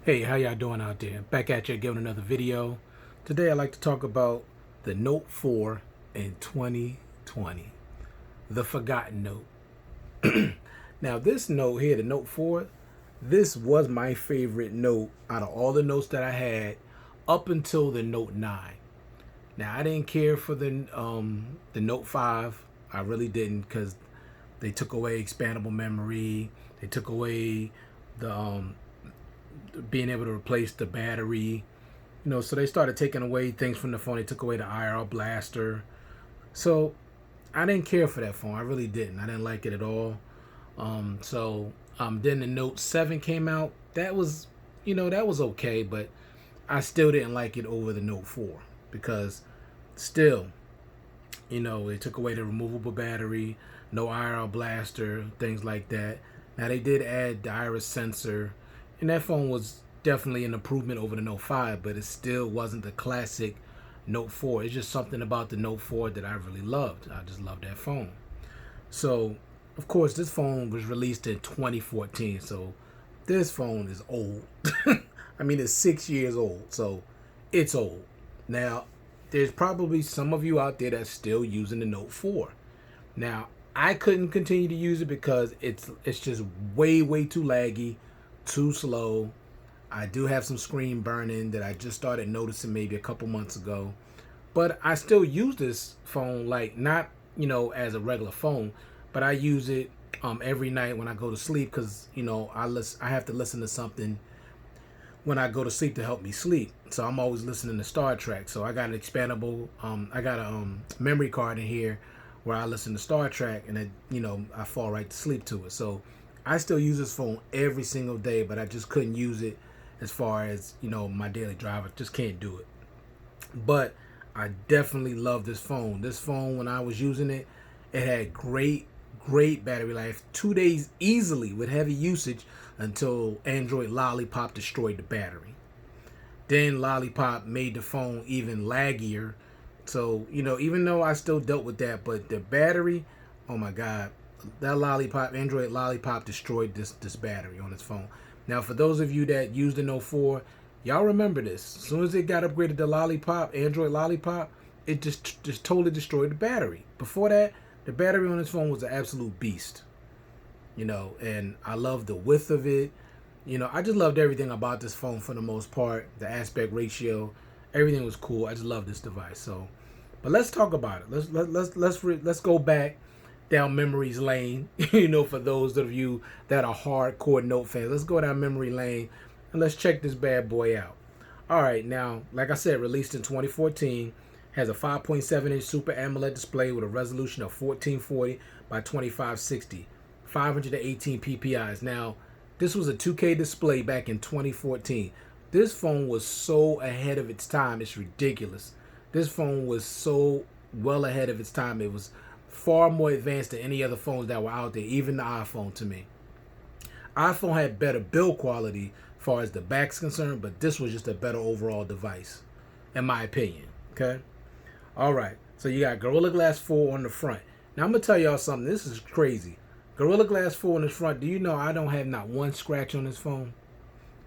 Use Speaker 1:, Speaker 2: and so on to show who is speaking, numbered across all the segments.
Speaker 1: Hey, how y'all doing out there? Back at you giving another video. Today I'd like to talk about the Note 4 in 2020. The forgotten Note. Now this note here, the Note 4, this was my favorite note out of all the notes that I had up until the Note 9. Now I didn't care for the Note 5. I really didn't, because they took away expandable memory. They took away the being able to replace the battery. So they started taking away things from the phone. They took away the IR blaster. So I didn't care for that phone. I really didn't. I didn't like it at all. Then the Note 7 came out. That was, that was okay, but I still didn't like it over the Note 4 because still, they took away the removable battery, no IR blaster, things like that. Now they did add the iris sensor, and that phone was definitely an improvement over the Note 5, but it still wasn't the classic Note 4. It's just something about the Note 4 that I really loved. I just love that phone. So, of course, this phone was released in 2014, so this phone is old. I mean, it's 6 years old, so it's old. Now, there's probably some of you out there that's still using the Note 4. Now, I couldn't continue to use it because it's just way too laggy, too slow. I do have some screen burning that I just started noticing maybe a couple months ago. But I still use this phone, like, not, as a regular phone, but I use it every night when I go to sleep because, I have to listen to something when I go to sleep to help me sleep. So I'm always listening to Star Trek. So I got an expandable, I got a memory card in here where I listen to Star Trek, and it, I fall right to sleep to it. So I still use this phone every single day, but I just couldn't use it as far as, my daily drive. I just can't do it. But I definitely love this phone. This phone, when I was using it, it had great battery life. 2 days easily with heavy usage until Android Lollipop destroyed the battery. Then Lollipop made the phone even laggier. So, even though I still dealt with that, but the battery, oh my God, that Android Lollipop destroyed this battery on this phone. Now, for those of you that used the Note 4, y'all remember this. As soon as it got upgraded to Lollipop, Android Lollipop, it just totally destroyed the battery. Before that, the battery on this phone was an absolute beast. And I love the width of it. I just loved everything about this phone for the most part. The aspect ratio, everything was cool. I just love this device. So, but let's talk about it. Let's go back down memory's lane. For those of you that are hardcore Note fans, let's go down memory lane and let's check this bad boy out. All right, now, like I said, released in 2014, has a 5.7-inch Super AMOLED display with a resolution of 1440 by 2560, 518 PPIs. Now, this was a 2K display back in 2014. This phone was so ahead of its time, it's ridiculous. This phone was so well ahead of its time. It was far more advanced than any other phones that were out there, even the iPhone to me. iPhone had better build quality as far as the back's concerned, but this was just a better overall device, in my opinion. Okay? All right. So you got Gorilla Glass 4 on the front. Now I'm going to tell y'all something. This is crazy. Gorilla Glass 4 on the front. Do you know I don't have not one scratch on this phone?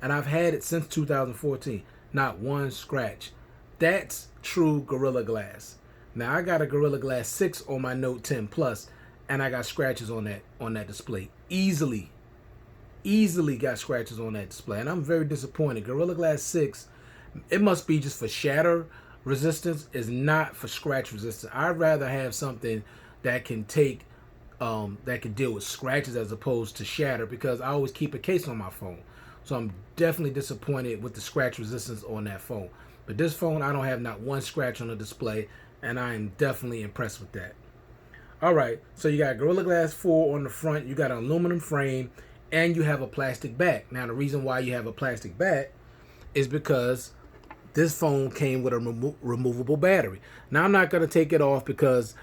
Speaker 1: And I've had it since 2014. Not one scratch. That's true Gorilla Glass. Now I got a Gorilla Glass 6 on my Note 10 Plus, and I got scratches on that display. Easily got scratches on that display, and I'm very disappointed. Gorilla Glass 6, it must be just for shatter resistance, is not for scratch resistance. I'd rather have something that can take that can deal with scratches as opposed to shatter, because I always keep a case on my phone. So I'm definitely disappointed with the scratch resistance on that phone. But this phone, I don't have not one scratch on the display, and I am definitely impressed with that. All right, so you got Gorilla Glass 4 on the front, you got an aluminum frame, and you have a plastic back. Now, the reason why you have a plastic back is because this phone came with a removable battery. Now, I'm not going to take it off because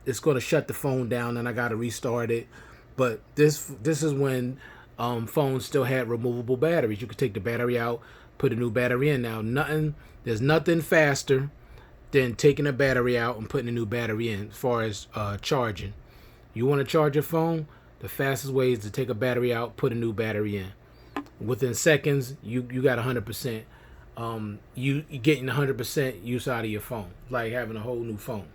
Speaker 1: it's going to shut the phone down and I got to restart it. But this is when phones still had removable batteries. You could take the battery out, put a new battery in. Now, there's nothing faster than taking a battery out and putting a new battery in as far as charging. You want to charge your phone? The fastest way is to take a battery out, put a new battery in. Within seconds, you got 100%. You getting 100% use out of your phone, like having a whole new phone.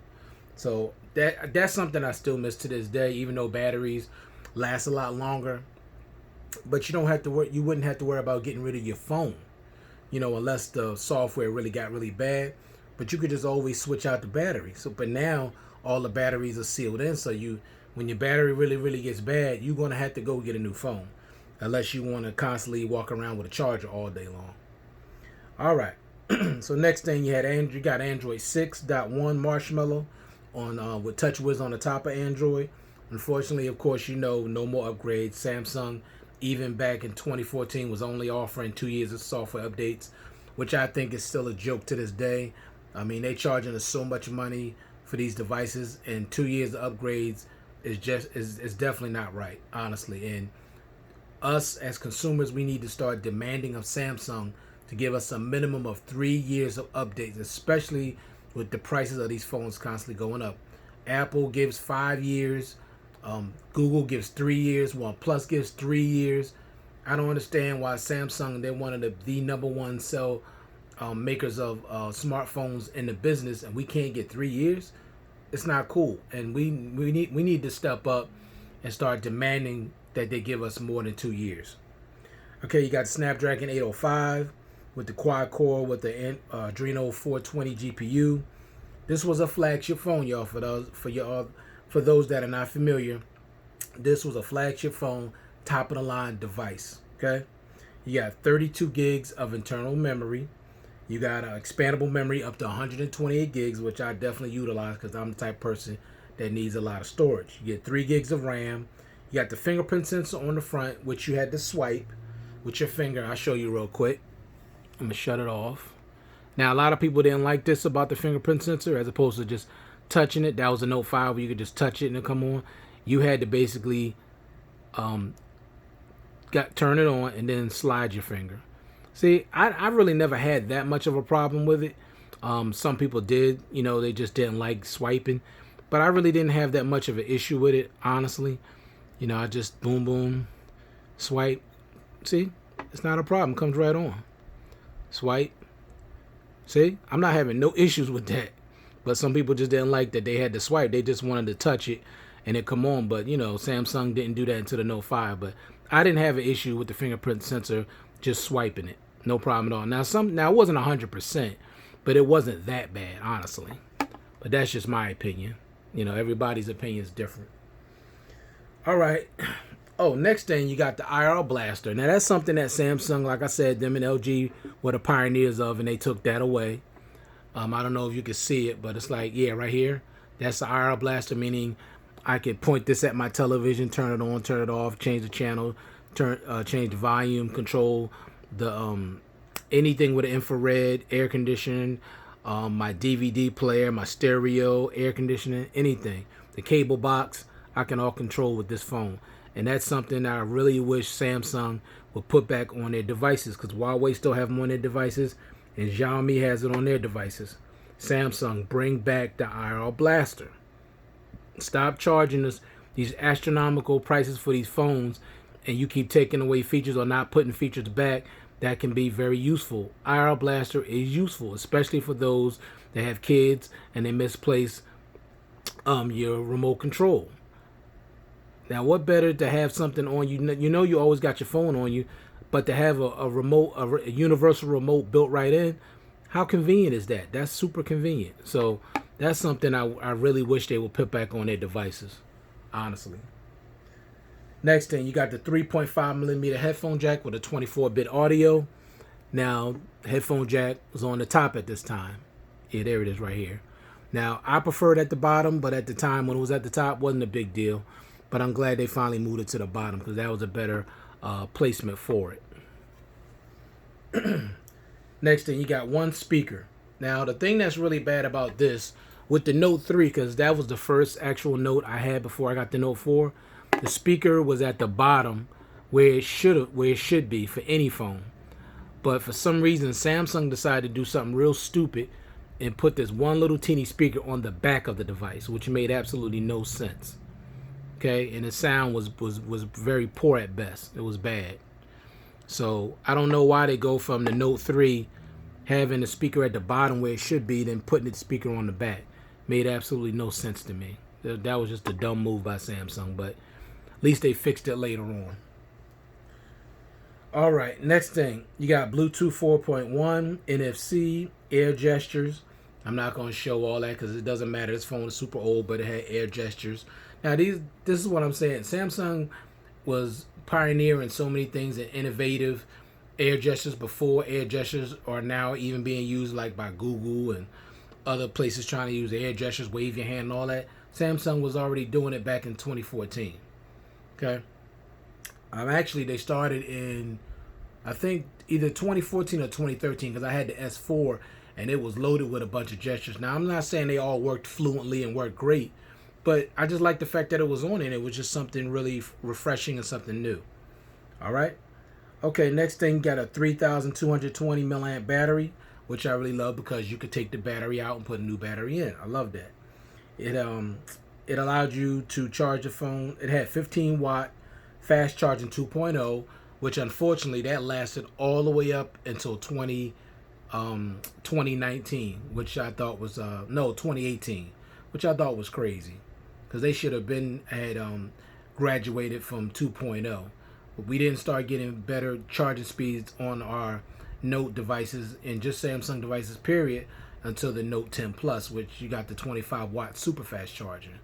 Speaker 1: So that's something I still miss to this day, even though batteries last a lot longer. But you don't have to worry. You wouldn't have to worry about getting rid of your phone, unless the software really got really bad. But you could just always switch out the battery. So, but now all the batteries are sealed in. So when your battery really, really gets bad, you're gonna have to go get a new phone, unless you want to constantly walk around with a charger all day long. All right. So next thing you got Android 6.1 Marshmallow on with TouchWiz on the top of Android. Unfortunately, of course, no more upgrades. Samsung, even back in 2014, was only offering 2 years of software updates, which I think is still a joke to this day. I mean, they charging us so much money for these devices, and 2 years of upgrades is definitely not right, honestly. And us as consumers, we need to start demanding of Samsung to give us a minimum of 3 years of updates, especially with the prices of these phones constantly going up. Apple gives 5 years. Google gives 3 years. OnePlus gives 3 years. I don't understand why Samsung, they're one of the number one sell makers of smartphones in the business, and we can't get 3 years. It's not cool, and we need to step up and start demanding that they give us more than 2 years. Okay, you got the Snapdragon 805 with the quad core with the Adreno 420 GPU. This was a flagship phone, y'all. For those that are not familiar, this was a flagship phone, top of the line device. Okay, you got 32 gigs of internal memory. You got an expandable memory up to 128 gigs, which I definitely utilize because I'm the type of person that needs a lot of storage. You get 3 gigs of RAM. You got the fingerprint sensor on the front, which you had to swipe with your finger. I'll show you real quick. I'm going to shut it off. Now, a lot of people didn't like this about the fingerprint sensor as opposed to just touching it. That was a Note 5 where you could just touch it and it come on. You had to basically turn it on and then slide your finger. See, I really never had that much of a problem with it. Some people did, they just didn't like swiping. But I really didn't have that much of an issue with it, honestly. I just boom, boom, swipe. See, it's not a problem. Comes right on. Swipe. See, I'm not having no issues with that. But some people just didn't like that they had to swipe. They just wanted to touch it and it come on. But, Samsung didn't do that until the Note 5. But I didn't have an issue with the fingerprint sensor just swiping it. No problem at all. Now it wasn't 100%, but it wasn't that bad, honestly. But that's just my opinion. Everybody's opinion is different. All right. Oh, next thing, you got the IR blaster. Now, that's something that Samsung, like I said, them and LG were the pioneers of, and they took that away. I don't know if you can see it, but it's like, yeah, right here. That's the IR blaster, meaning I could point this at my television, turn it on, turn it off, change the channel, change the volume, control the anything with infrared, air conditioning, my DVD player, my stereo, air conditioning, anything. The cable box, I can all control with this phone. And that's something that I really wish Samsung would put back on their devices, because Huawei still have them on their devices and Xiaomi has it on their devices. Samsung, bring back the IR blaster. Stop charging us these astronomical prices for these phones, and you keep taking away features or not putting features back that can be very useful. IR blaster is useful, especially for those that have kids and they misplace your remote control. Now, what better to have something on you? You always got your phone on you, but to have a universal remote built right in, how convenient is that? That's super convenient. So that's something I really wish they would put back on their devices, honestly. Next thing, you got the 3.5mm headphone jack with a 24-bit audio. Now, headphone jack was on the top at this time. Yeah, there it is right here. Now, I prefer it at the bottom, but at the time when it was at the top, wasn't a big deal. But I'm glad they finally moved it to the bottom because that was a better placement for it. Next thing, you got one speaker. Now, the thing that's really bad about this, with the Note 3, because that was the first actual Note I had before I got the Note 4, the speaker was at the bottom where it should be for any phone. But for some reason, Samsung decided to do something real stupid and put this one little teeny speaker on the back of the device, which made absolutely no sense. Okay, and the sound was very poor at best. It was bad. So I don't know why they go from the Note 3 having the speaker at the bottom where it should be, then putting the speaker on the back. Made absolutely no sense to me. That was just a dumb move by Samsung, but at least they fixed it later on. All right, next thing. You got Bluetooth 4.1, NFC, air gestures. I'm not going to show all that because it doesn't matter. This phone is super old, but it had air gestures. Now, this is what I'm saying. Samsung was pioneering so many things and innovative air gestures before air gestures are now even being used like by Google and other places trying to use air gestures, wave your hand and all that. Samsung was already doing it back in 2014. Okay. Actually, they started in, I think, either 2014 or 2013 because I had the S4 and it was loaded with a bunch of gestures. Now, I'm not saying they all worked fluently and worked great, but I just like the fact that it was on it. It was just something really refreshing and something new. All right. Okay, next thing, got a 3,220 milliamp battery, which I really love because you could take the battery out and put a new battery in. I love that. It allowed you to charge the phone. It had 15 watt fast charging 2.0, which unfortunately that lasted all the way up until 2019, which I thought was 2018, which I thought was crazy because they should have had graduated from 2.0. But we didn't start getting better charging speeds on our Note devices and just Samsung devices period until the Note 10 Plus, which you got the 25 watt super fast charger.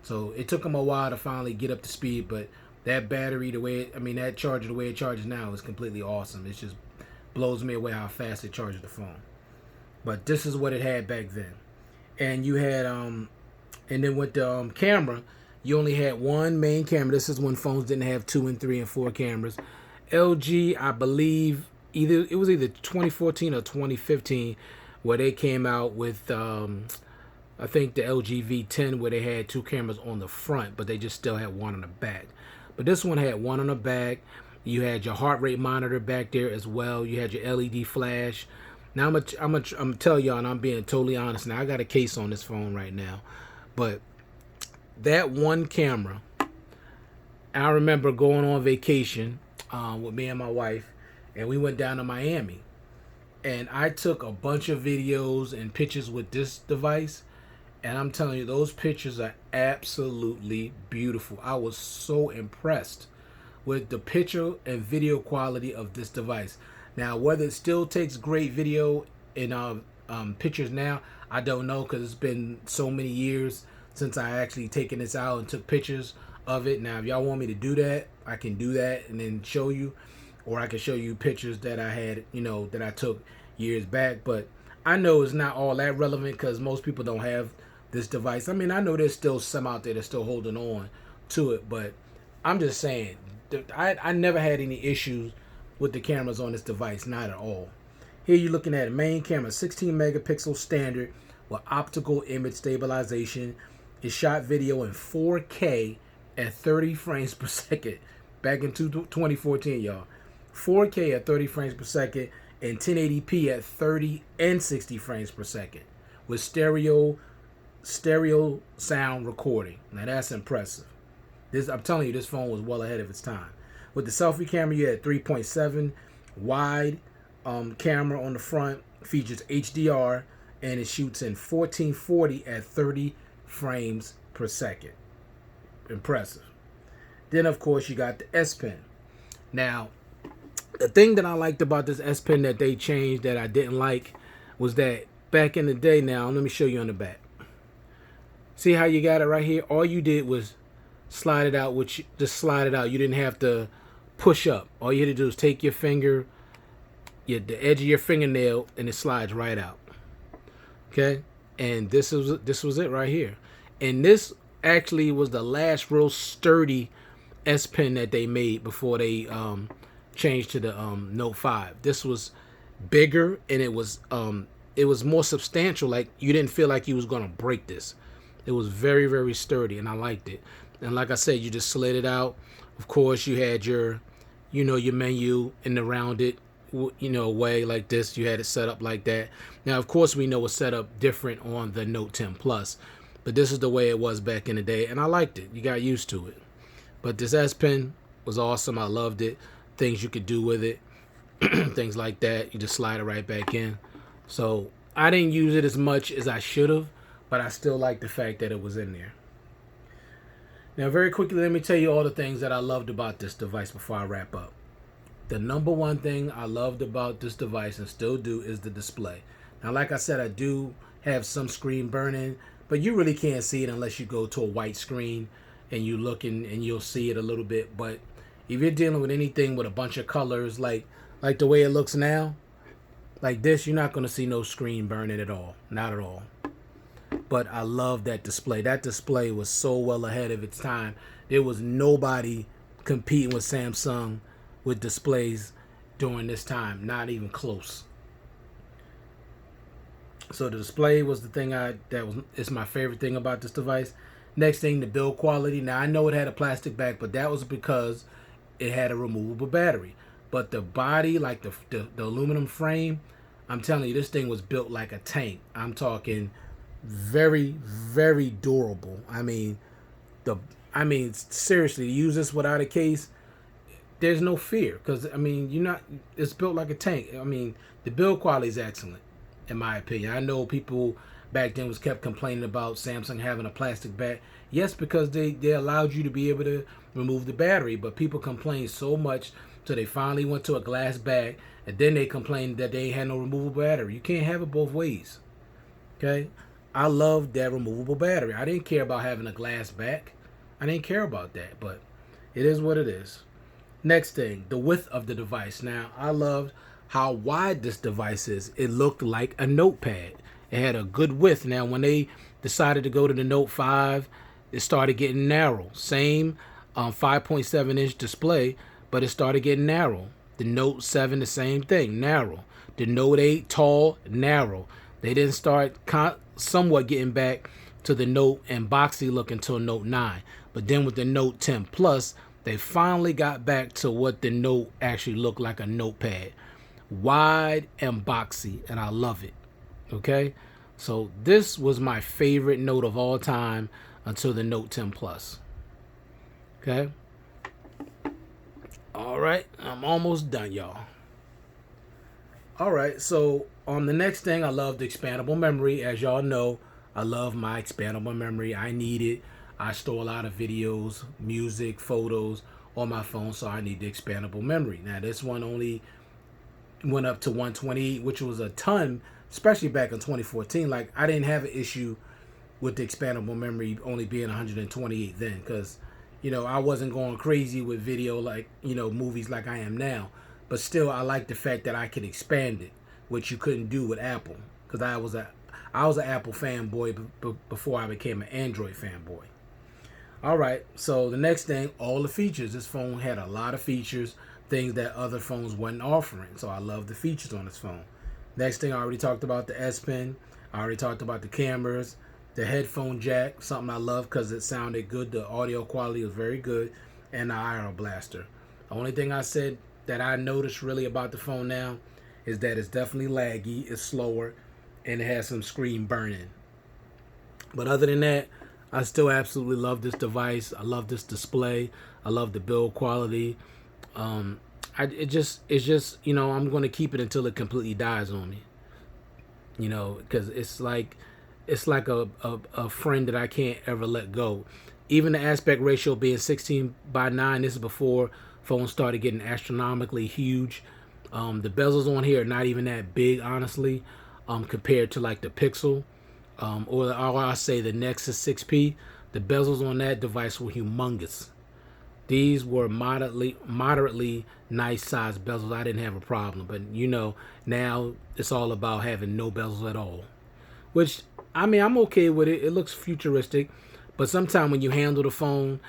Speaker 1: So it took them a while to finally get up to speed, but that battery, that charger, the way it charges now is completely awesome. It just blows me away how fast it charges the phone. But this is what it had back then. And you had, and then with the camera, you only had one main camera. This is when phones didn't have 2 and 3 and 4 cameras. LG, I believe, it was either 2014 or 2015 where they came out with, I think the LG V10 where they had 2 cameras on the front, but they just still had one on the back. But this one had one on the back. You had your heart rate monitor back there as well. You had your LED flash. Now I'm gonna tell y'all, and I'm being totally honest. Now I got a case on this phone right now, but that one camera, I remember going on vacation with me and my wife, and we went down to Miami, and I took a bunch of videos and pictures with this device, and I'm telling you, those pictures are absolutely beautiful. I was so impressed with the picture and video quality of this device. Now, whether it still takes great video and pictures now, I don't know because it's been so many years since I actually taken this out and took pictures of it. Now, if y'all want me to do that, I can do that and then show you, or I can show you pictures that I had, that I took years back. But I know it's not all that relevant because most people don't have this device. I know there's still some out there that's still holding on to it, but I'm just saying, I never had any issues with the cameras on this device, not at all. Here you're looking at a main camera, 16 megapixel standard with optical image stabilization. It shot video in 4K at 30 frames per second back in 2014, y'all. 4K at 30 frames per second and 1080p at 30 and 60 frames per second with stereo sound recording. Now that's impressive. I'm telling you, this phone was well ahead of its time. With the selfie camera, you had 3.7 wide camera on the front, features HDR, and it shoots in 1440 at 30 frames per second. Impressive. Then, of course, you got the S Pen. Now, the thing that I liked about this S Pen that they changed that I didn't like was that back in the day, now, let me show you on the back. See how you got it right here? All you did was slide it out, just slide it out. You didn't have to push up. All you had to do is take your finger, the edge of your fingernail, and it slides right out. Okay? And this was it right here. And this actually was the last real sturdy S Pen that they made before they changed to the Note 5. This was bigger and it was more substantial. Like you didn't feel like you was gonna break this. It was very, very sturdy, and I liked it. And like I said, you just slid it out. Of course, you had your menu in the rounded, way like this. You had it set up like that. Now, of course, we know it's set up different on the Note 10 Plus, but this is the way it was back in the day, and I liked it. You got used to it. But this S Pen was awesome. I loved it. Things you could do with it. things like that. You just slide it right back in. So I didn't use it as much as I should have, but I still like the fact that it was in there. Now, very quickly, let me tell you all the things that I loved about this device before I wrap up. The number one thing I loved about this device and still do is the display. Now, like I said, I do have some screen burning, but you really can't see it unless you go to a white screen and you look and you'll see it a little bit. But if you're dealing with anything with a bunch of colors, like the way it looks now, like this, you're not going to see no screen burning at all. Not at all. But I love that display. That display was so well ahead of its time. There was nobody competing with Samsung with displays during this time. Not even close. So the display was the thing it's my favorite thing about this device. Next thing, the build quality. Now I know it had a plastic back, but that was because it had a removable battery. But the body, like the aluminum frame, I'm telling you, this thing was built like a tank. I'm talking very, very durable. I mean, seriously, to use this without a case, there's no fear, because it's built like a tank. I mean, the build quality is excellent, in my opinion. I know people back then was kept complaining about Samsung having a plastic back. Yes, because they allowed you to be able to remove the battery, but people complained so much, so they finally went to a glass back, and then they complained that they had no removable battery. You can't have it both ways. Okay? I love that removable battery. I didn't care about having a glass back. I didn't care about that, but it is what it is. Next thing, the width of the device. Now, I loved how wide this device is. It looked like a notepad. It had a good width. Now, when they decided to go to the Note 5, it started getting narrow. Same 5.7-inch display, but it started getting narrow. The Note 7, the same thing, narrow. The Note 8, tall, narrow. They didn't start somewhat getting back to the Note and boxy look until Note 9. But then with the Note 10 Plus, they finally got back to what the Note actually looked like, a notepad. Wide and boxy, and I love it. Okay? So this was my favorite Note of all time until the Note 10 Plus. Okay? All right, I'm almost done, y'all. All right, so on the next thing, I love the expandable memory. As y'all know, I love my expandable memory. I need it. I store a lot of videos, music, photos on my phone, so I need the expandable memory. Now, this one only went up to 128, which was a ton, especially back in 2014. Like, I didn't have an issue with the expandable memory only being 128 then, because, I wasn't going crazy with video like, movies like I am now. But still, I like the fact that I could expand it, which you couldn't do with Apple, because I was an Apple fanboy before I became an Android fanboy. All right, so the next thing, all the features. This phone had a lot of features, things that other phones wasn't offering. So I love the features on this phone. Next thing, I already talked about the S Pen. I already talked about the cameras, the headphone jack, something I love because it sounded good. The audio quality was very good, and the IR blaster. The only thing I said that I noticed really about the phone now is that it's definitely laggy, it's slower, and it has some screen burning. But other than that, I still absolutely love this device. I love this display. I love the build quality. It's just I'm going to keep it until it completely dies on me. Because it's like a friend that I can't ever let go. Even the aspect ratio being 16:9. This is before phones started getting astronomically huge. The bezels on here are not even that big, honestly, compared to like the Pixel. Or I say the Nexus 6P, the bezels on that device were humongous. These were moderately nice size bezels. I didn't have a problem, but now it's all about having no bezels at all. Which, I'm okay with it. It looks futuristic, but sometimes when you handle the phone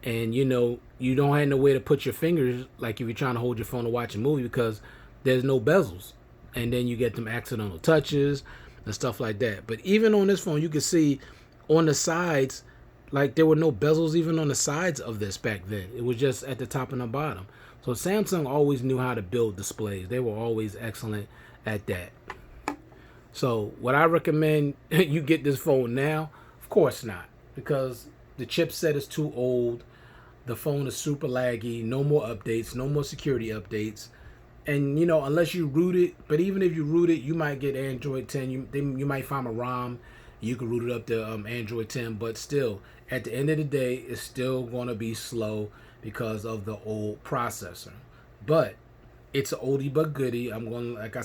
Speaker 1: and you don't have no way to put your fingers, like if you're trying to hold your phone to watch a movie, because there's no bezels, and then you get them accidental touches and stuff like that. But even on this phone, you can see on the sides, like there were no bezels even on the sides of this back then. It was just at the top and the bottom. So Samsung always knew how to build displays. They were always excellent at that. So would I recommend you get this phone now? Of course not, because the chipset is too old. The phone is super laggy. No more updates. No more security updates. And unless you root it, but even if you root it, you might get Android 10. You might find a ROM. You can root it up to Android 10, but still, at the end of the day, it's still going to be slow because of the old processor. But it's an oldie but goodie. I'm going, like I